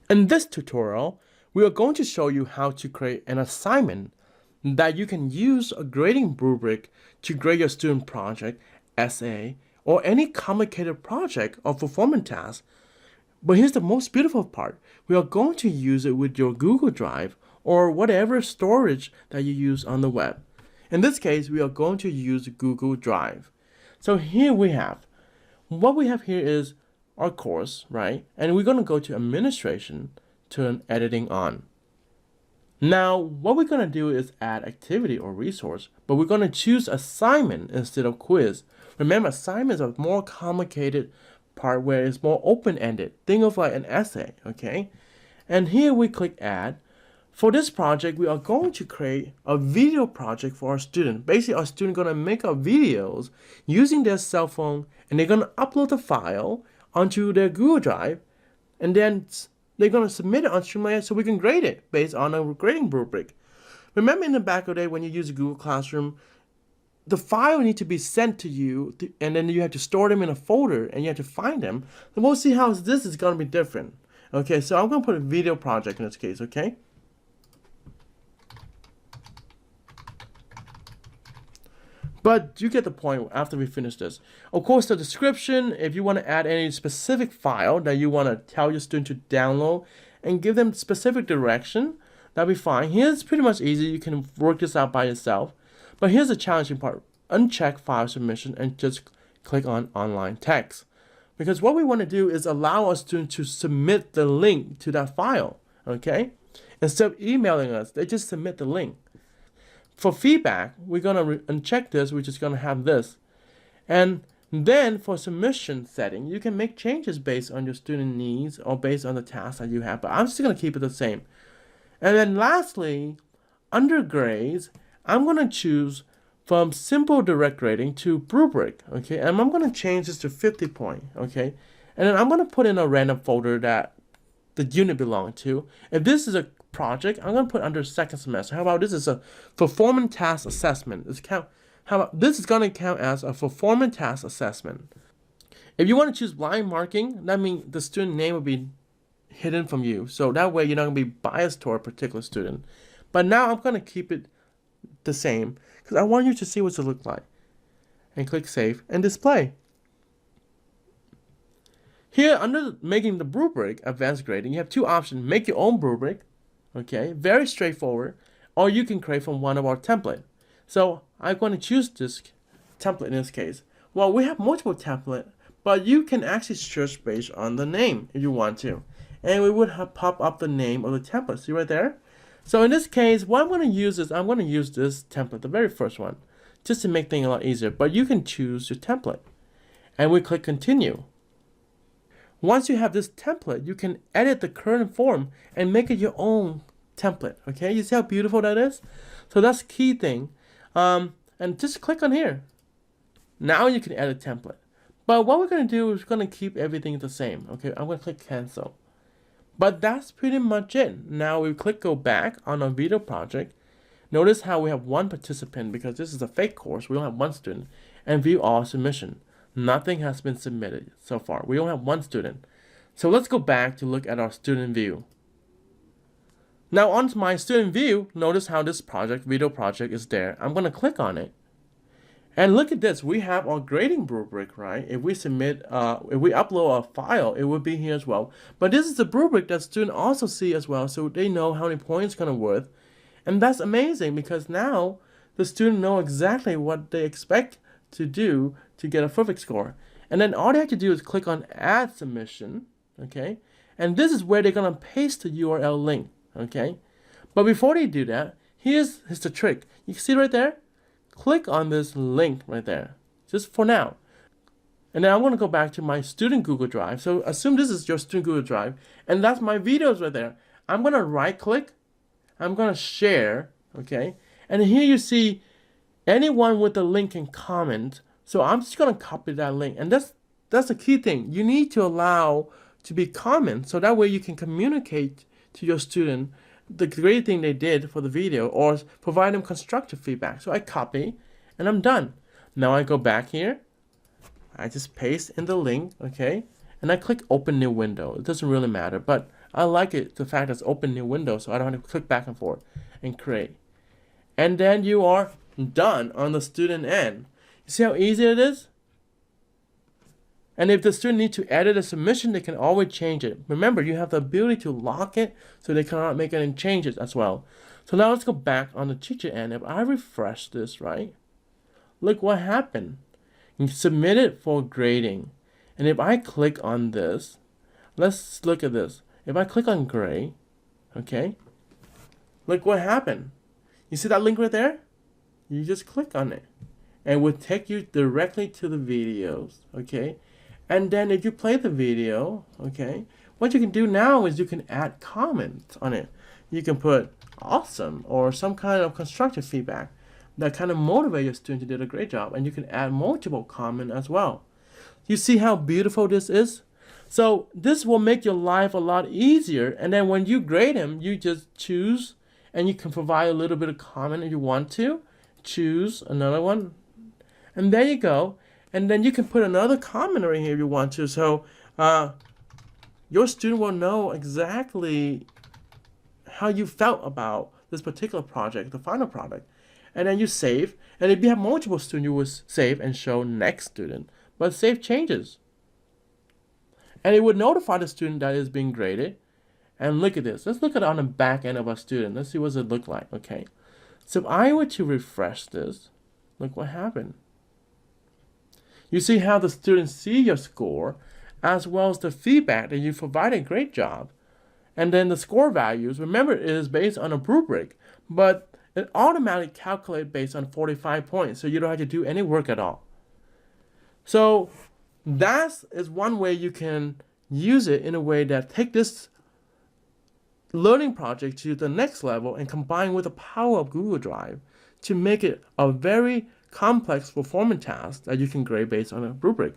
In this tutorial, we are going to show you how to create an assignment that you can use a grading rubric to grade your student project, essay, or any complicated project or performance task. But here's the most beautiful part. We are going to use it with your Google Drive or whatever storage that you use on the web. In this case, we are going to use Google Drive. So here what we have here is our course, right? And we're going to go to administration, turn editing on. Now, what we're going to do is add activity or resource, but we're going to choose assignment instead of quiz. Remember, assignments are more complicated part where it's more open-ended. Think of like an essay, okay? And here we click add. For this project, we are going to create a video project for our student. Basically, our student going to make our videos using their cell phone, and they're going to upload the file onto their Google Drive, and then they're going to submit it on Streamlit so we can grade it based on a grading rubric. Remember in the back of the day when you use Google Classroom, the file need to be sent to you, and then you have to store them in a folder, and you have to find them. And we'll see how this is going to be different. Okay, so I'm going to put a video project in this case, okay? But you get the point after we finish this. Of course, the description, if you want to add any specific file that you want to tell your student to download and give them specific direction, that'll be fine. Here's pretty much easy. You can work this out by yourself. But here's the challenging part. Uncheck file submission and just click on online text. Because what we want to do is allow our student to submit the link to that file, okay? Instead of emailing us, they just submit the link. For feedback, we're going to uncheck this, we're just going to have this. And then for submission setting, you can make changes based on your student needs or based on the task that you have, but I'm just going to keep it the same. And then lastly, under grades, I'm going to choose from simple direct grading to rubric, okay? And I'm going to change this to 50 point, okay? And then I'm going to put in a random folder that the unit belongs to. If this is a project, I'm going to put under second semester. How about this is a performance task assessment? How about this is going to count as a performance task assessment. If you want to choose blind marking, that means the student name will be hidden from you. So that way you're not going to be biased toward a particular student. But now I'm going to keep it the same because I want you to see what it looks like. And click save and display. Here under making the rubric, advanced grading, you have two options. Make your own rubric. Okay, very straightforward, or you can create from one of our templates. So I'm going to choose this template in this case. Well, we have multiple templates, but you can actually search based on the name if you want to. And we would have pop up the name of the template. See right there? So in this case, what I'm going to use is I'm going to use this template, the very first one, just to make things a lot easier. But you can choose your template. And we click continue. Once you have this template, you can edit the current form and make it your own template, okay? You see how beautiful that is? So that's the key thing. And just click on here. Now you can edit template. But what we're going to do is we're going to keep everything the same, okay? I'm going to click cancel. But that's pretty much it. Now we click go back on our video project. Notice how we have one participant because this is a fake course. We only have one student. And view all submission. Nothing has been submitted so far. We only have one student. So let's go back to look at our student view. Now on my student view, notice how this video project is there. I'm going to click on it. And look at this. We have our grading rubric, right? If we upload a file, it will be here as well. But this is the rubric that students also see as well, so they know how many points it's going to worth. And that's amazing because now the student know exactly what they expect to do to get a perfect score. And then all they have to do is click on add submission, okay? And this is where they're gonna paste the URL link, okay? But before they do that, here's the trick. You see right there? Click on this link right there, just for now. And then I'm gonna go back to my student Google Drive. So assume this is your student Google Drive, and that's my videos right there. I'm gonna right click, I'm gonna share, okay? And here you see anyone with the link can comment. So I'm just going to copy that link. And that's the key thing. You need to allow to be comments so that way you can communicate to your student the great thing they did for the video or provide them constructive feedback. So I copy and I'm done. Now I go back here. I just paste in the link, okay? And I click open new window. It doesn't really matter, but I like it, the fact that it's open new window, so I don't have to click back and forth and create. And then you are done on the student end. You see how easy it is? And if the student needs to edit a submission, they can always change it. Remember, you have the ability to lock it so they cannot make any changes as well. So now let's go back on the teacher end. If I refresh this, right? Look what happened. You submit it for grading. And if I click on this, let's look at this. If I click on grade, okay, look what happened. You see that link right there? You just click on it. And it will take you directly to the videos, okay? And then if you play the video, okay, what you can do now is you can add comments on it. You can put awesome or some kind of constructive feedback that kind of motivate your student to do a great job. And you can add multiple comments as well. You see how beautiful this is? So this will make your life a lot easier. And then when you grade them, you just choose and you can provide a little bit of comment if you want to. Choose another one. And there you go. And then you can put another comment right here if you want to. So your student will know exactly how you felt about this particular project, the final product. And then you save. And if you have multiple students, you will save and show next student. But save changes. And it would notify the student that is being graded. And look at this. Let's look at it on the back end of our student. Let's see what it look like. Okay. So if I were to refresh this, look what happened. You see how the students see your score as well as the feedback that you provided a great job. And then the score values, remember it is based on a rubric, but it automatically calculates based on 45 points, so you don't have to do any work at all. So that is one way you can use it in a way that take this learning project to the next level and combine with the power of Google Drive to make it a very complex performance task that you can grade based on a rubric.